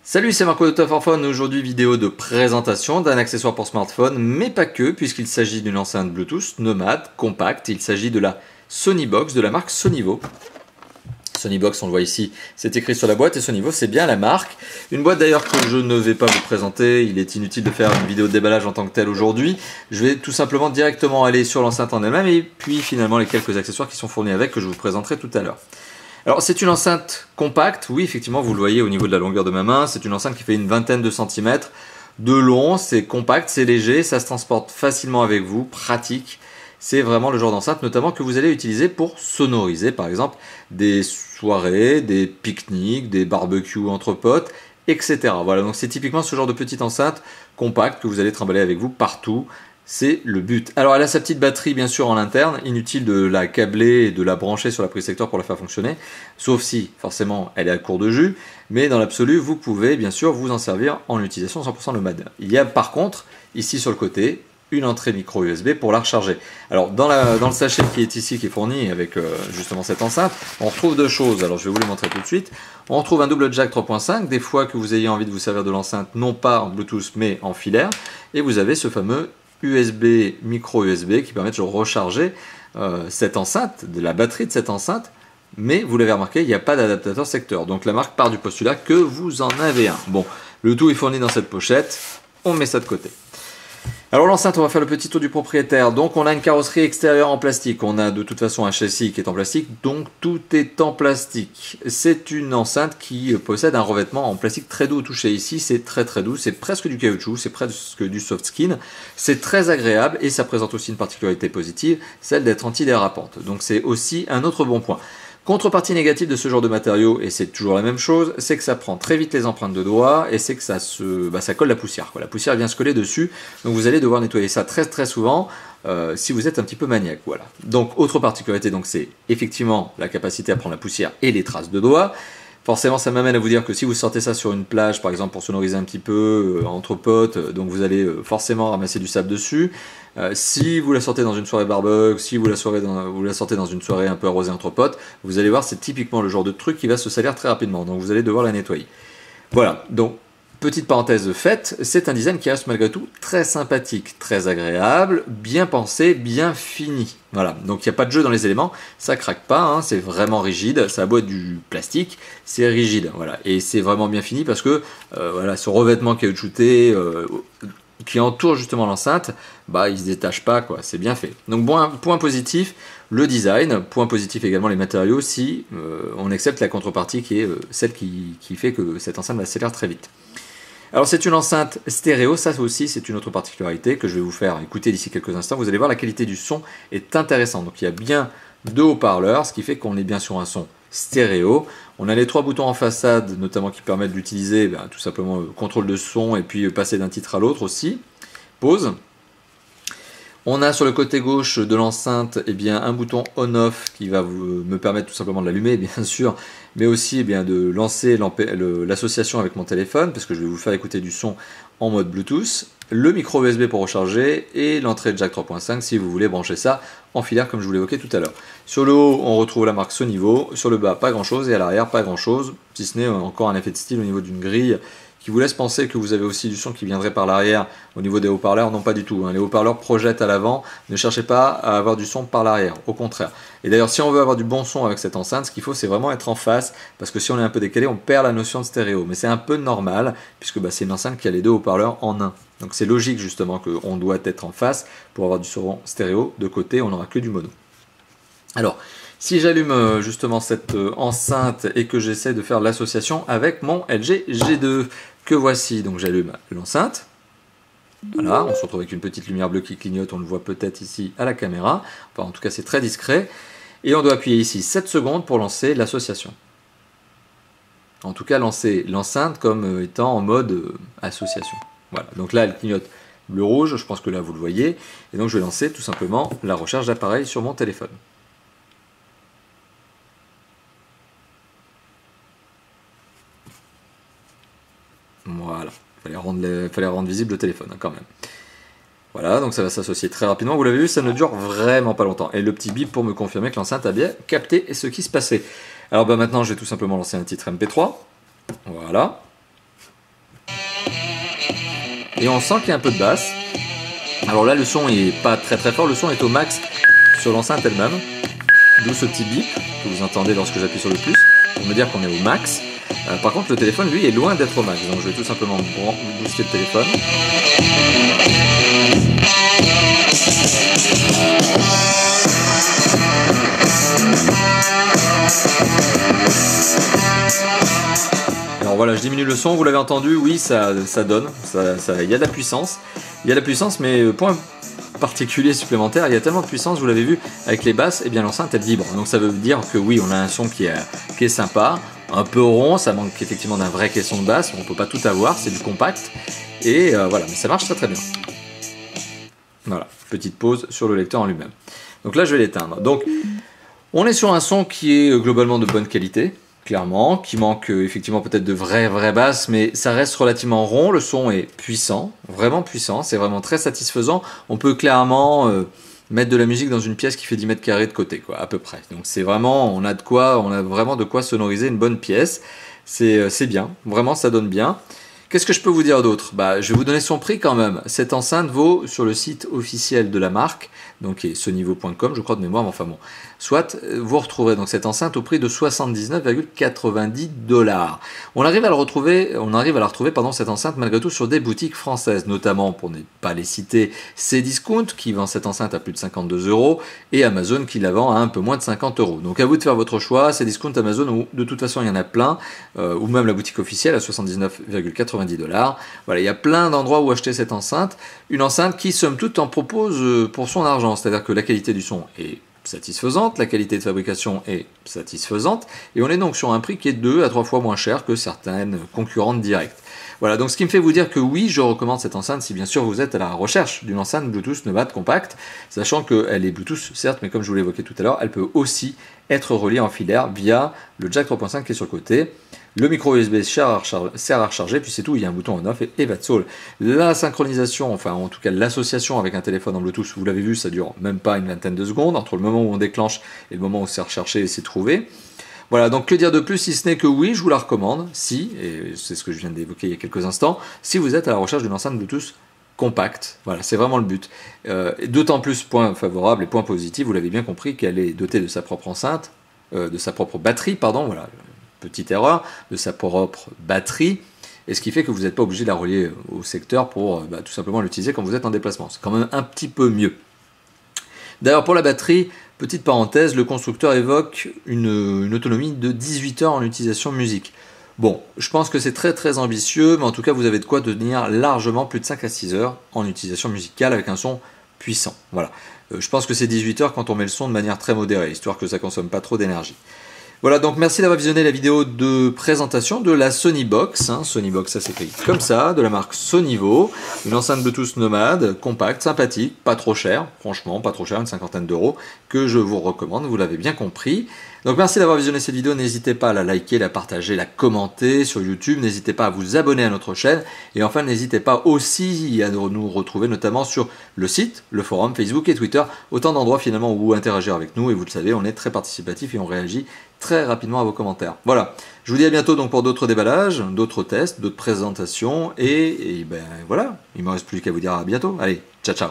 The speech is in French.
Salut, c'est Marco de Top for Phone. Aujourd'hui, vidéo de présentation d'un accessoire pour smartphone, mais pas que, puisqu'il s'agit d'une enceinte Bluetooth nomade, compacte. Il s'agit de la Sonybox de la marque Sonivo. Sonybox, on le voit ici, c'est écrit sur la boîte, et Sonivo, c'est bien la marque. Une boîte d'ailleurs que je ne vais pas vous présenter, il est inutile de faire une vidéo de déballage en tant que telle aujourd'hui. Je vais tout simplement directement aller sur l'enceinte en elle-même, et puis finalement les quelques accessoires qui sont fournis avec, que je vous présenterai tout à l'heure. Alors c'est une enceinte compacte, oui effectivement vous le voyez au niveau de la longueur de ma main, c'est une enceinte qui fait une vingtaine de centimètres de long, c'est compact, c'est léger, ça se transporte facilement avec vous, pratique. C'est vraiment le genre d'enceinte notamment que vous allez utiliser pour sonoriser par exemple des soirées, des pique-niques, des barbecues entre potes, etc. Voilà, donc c'est typiquement ce genre de petite enceinte compacte que vous allez trimballer avec vous partout. C'est le but. Alors elle a sa petite batterie bien sûr en interne, inutile de la câbler et de la brancher sur la prise secteur pour la faire fonctionner, sauf si forcément elle est à court de jus, mais dans l'absolu vous pouvez bien sûr vous en servir en utilisation 100% nomade. Il y a par contre ici sur le côté une entrée micro USB pour la recharger. Alors dans le sachet qui est ici, qui est fourni avec justement cette enceinte, on retrouve deux choses, alors je vais vous les montrer tout de suite. On retrouve un double jack 3.5, des fois que vous ayez envie de vous servir de l'enceinte non pas en Bluetooth mais en filaire, et vous avez ce fameux USB, micro USB qui permet de recharger cette enceinte, de la batterie de cette enceinte, mais vous l'avez remarqué, il n'y a pas d'adaptateur secteur. Donc la marque part du postulat que vous en avez un. Bon, le tout est fourni dans cette pochette, on met ça de côté. Alors l'enceinte, on va faire le petit tour du propriétaire. Donc on a une carrosserie extérieure en plastique, on a de toute façon un châssis qui est en plastique, donc tout est en plastique. C'est une enceinte qui possède un revêtement en plastique très doux au toucher. Ici c'est très doux, c'est presque du caoutchouc, c'est presque du soft skin. C'est très agréable et ça présente aussi une particularité positive, celle d'être antidérapante. Donc c'est aussi un autre bon point. Contrepartie négative de ce genre de matériau, et c'est toujours la même chose, c'est que ça prend très vite les empreintes de doigts et c'est que ça colle la poussière. La poussière vient se coller dessus, donc vous allez devoir nettoyer ça très souvent si vous êtes un petit peu maniaque. Voilà. Donc autre particularité, c'est effectivement la capacité à prendre la poussière et les traces de doigts. Forcément, ça m'amène à vous dire que si vous sortez ça sur une plage, par exemple, pour sonoriser un petit peu, entre potes, donc vous allez forcément ramasser du sable dessus. Si vous la sortez dans une soirée barbecue, si vous la sortez dans une soirée un peu arrosée entre potes, vous allez voir, c'est typiquement le genre de truc qui va se salir très rapidement. Donc vous allez devoir la nettoyer. Voilà, donc petite parenthèse faite, c'est un design qui reste malgré tout très sympathique, très agréable, bien pensé, bien fini. Voilà, donc il n'y a pas de jeu dans les éléments, ça craque pas, hein, c'est vraiment rigide, ça a beau être du plastique, c'est rigide, voilà, et c'est vraiment bien fini parce que voilà, ce revêtement caoutchouté qui entoure justement l'enceinte, il se détache pas, quoi, c'est bien fait. Donc bon, point positif, le design, point positif également les matériaux si on accepte la contrepartie qui est celle qui fait que cette enceinte s'accélère très vite. Alors c'est une enceinte stéréo, ça aussi c'est une autre particularité que je vais vous faire écouter d'ici quelques instants. Vous allez voir, la qualité du son est intéressante. Donc il y a bien deux haut-parleurs, ce qui fait qu'on est bien sur un son stéréo. On a les trois boutons en façade notamment qui permettent d'utiliser tout simplement contrôle de son et puis passer d'un titre à l'autre aussi. Pause. On a sur le côté gauche de l'enceinte un bouton on-off qui va me permettre tout simplement de l'allumer bien sûr, mais aussi de lancer l'association avec mon téléphone parce que je vais vous faire écouter du son en mode Bluetooth, le micro USB pour recharger et l'entrée jack 3.5 si vous voulez brancher ça en filaire comme je vous l'évoquais tout à l'heure. Sur le haut on retrouve la marque Sonivo, sur le bas pas grand chose et à l'arrière pas grand chose, si ce n'est encore un effet de style au niveau d'une grille qui vous laisse penser que vous avez aussi du son qui viendrait par l'arrière au niveau des haut-parleurs. Non, pas du tout, hein. Les haut-parleurs projettent à l'avant, ne cherchez pas à avoir du son par l'arrière, au contraire. Et d'ailleurs, si on veut avoir du bon son avec cette enceinte, ce qu'il faut, c'est vraiment être en face, parce que si on est un peu décalé, on perd la notion de stéréo. Mais c'est un peu normal, puisque c'est une enceinte qui a les deux haut-parleurs en un. Donc c'est logique justement qu'on doit être en face pour avoir du son stéréo. De côté, on n'aura que du mono. Alors, si j'allume justement cette enceinte et que j'essaie de faire l'association avec mon LG G2, que voici, donc j'allume l'enceinte. Voilà, on se retrouve avec une petite lumière bleue qui clignote, on le voit peut-être ici à la caméra. Enfin, en tout cas, c'est très discret. Et on doit appuyer ici 7 secondes pour lancer l'association. En tout cas, lancer l'enceinte comme étant en mode association. Voilà, donc là, elle clignote bleu-rouge, je pense que là, vous le voyez. Et donc, je vais lancer tout simplement la recherche d'appareil sur mon téléphone. Voilà, il fallait rendre visible le téléphone quand même. Voilà, donc ça va s'associer très rapidement. Vous l'avez vu, ça ne dure vraiment pas longtemps. Et le petit bip pour me confirmer que l'enceinte a bien capté ce qui se passait. Alors maintenant, je vais tout simplement lancer un titre MP3. Voilà. et on sent qu'il y a un peu de basse. Alors là, le son est pas très très fort, le son est au max sur l'enceinte elle-même, d'où ce petit bip que vous entendez lorsque j'appuie sur le plus, pour me dire qu'on est au max. Par contre, le téléphone, lui, est loin d'être au max, donc je vais tout simplement booster le téléphone. Alors voilà, je diminue le son, vous l'avez entendu, oui, ça donne, il y a de la puissance. Il y a de la puissance, mais point particulier supplémentaire, il y a tellement de puissance, vous l'avez vu, avec les basses, et bien l'enceinte elle vibre. Donc ça veut dire que oui, on a un son qui est sympa, un peu rond, ça manque effectivement d'un vrai caisson de basse, on ne peut pas tout avoir, c'est du compact, et voilà, mais ça marche très très bien. Voilà, petite pause sur le lecteur en lui-même. Donc là je vais l'éteindre. Donc on est sur un son qui est globalement de bonne qualité, clairement, qui manque effectivement peut-être de vraies basses, mais ça reste relativement rond, le son est puissant, vraiment puissant, c'est vraiment très satisfaisant. On peut clairement mettre de la musique dans une pièce qui fait 10 mètres carrés de côté, quoi, à peu près. Donc c'est vraiment, on a vraiment de quoi sonoriser une bonne pièce, c'est bien, vraiment ça donne bien. Qu'est-ce que je peux vous dire d'autre? Je vais vous donner son prix quand même. Cette enceinte vaut sur le site officiel de la marque, donc qui est sonivo.com, je crois de mémoire, mais enfin bon. Soit vous retrouverez donc cette enceinte au prix de 79,90 $. On arrive à la retrouver cette enceinte malgré tout sur des boutiques françaises, notamment pour ne pas les citer, Cdiscount qui vend cette enceinte à plus de 52 € et Amazon qui la vend à un peu moins de 50 €. Donc à vous de faire votre choix, Cdiscount, Amazon, ou de toute façon il y en a plein, ou même la boutique officielle à 79,90 $. Voilà, il y a plein d'endroits où acheter cette enceinte. Une enceinte qui, somme toute, en propose pour son argent. C'est-à-dire que la qualité du son est satisfaisante, la qualité de fabrication est satisfaisante, et on est donc sur un prix qui est 2 à 3 fois moins cher que certaines concurrentes directes. Voilà, donc ce qui me fait vous dire que oui, je recommande cette enceinte si bien sûr vous êtes à la recherche d'une enceinte Bluetooth Nomad compact, sachant qu'elle est Bluetooth certes, mais comme je vous l'ai évoqué tout à l'heure, elle peut aussi être reliée en filaire via le jack 3.5 qui est sur le côté. Le micro USB sert à recharger, puis c'est tout, il y a un bouton on-off et that's all. La synchronisation, enfin en tout cas l'association avec un téléphone en Bluetooth, vous l'avez vu, ça dure même pas une vingtaine de secondes, entre le moment où on déclenche et le moment où c'est recherché et c'est trouvé. Voilà, donc que dire de plus si ce n'est que oui, je vous la recommande, si, et c'est ce que je viens d'évoquer il y a quelques instants, si vous êtes à la recherche d'une enceinte Bluetooth compacte, voilà, c'est vraiment le but. D'autant plus, point favorable et point positif, vous l'avez bien compris, qu'elle est dotée de sa propre enceinte, de sa propre batterie, pardon, voilà, petite erreur, de sa propre batterie, et ce qui fait que vous n'êtes pas obligé de la relier au secteur pour tout simplement l'utiliser quand vous êtes en déplacement. C'est quand même un petit peu mieux. D'ailleurs, pour la batterie, petite parenthèse, le constructeur évoque une autonomie de 18 heures en utilisation musique. Bon, je pense que c'est très ambitieux, mais en tout cas, vous avez de quoi tenir largement plus de 5 à 6 heures en utilisation musicale avec un son puissant. Voilà. Je pense que c'est 18 heures quand on met le son de manière très modérée, histoire que ça ne consomme pas trop d'énergie. Voilà, donc merci d'avoir visionné la vidéo de présentation de la Sonibox. Sonibox, ça s'écrit comme ça, de la marque Sonivo. Une enceinte Bluetooth Nomad, compacte, sympathique, pas trop cher, franchement, pas trop cher, une cinquantaine d'euros, que je vous recommande, vous l'avez bien compris. Donc merci d'avoir visionné cette vidéo, n'hésitez pas à la liker, la partager, la commenter sur YouTube, n'hésitez pas à vous abonner à notre chaîne, et enfin n'hésitez pas aussi à nous retrouver notamment sur le site, le forum, Facebook et Twitter, autant d'endroits finalement où interagir avec nous, et vous le savez, on est très participatif et on réagit très rapidement à vos commentaires. Voilà, je vous dis à bientôt donc pour d'autres déballages, d'autres tests, d'autres présentations, et ben voilà, il ne me reste plus qu'à vous dire à bientôt. Allez, ciao ciao.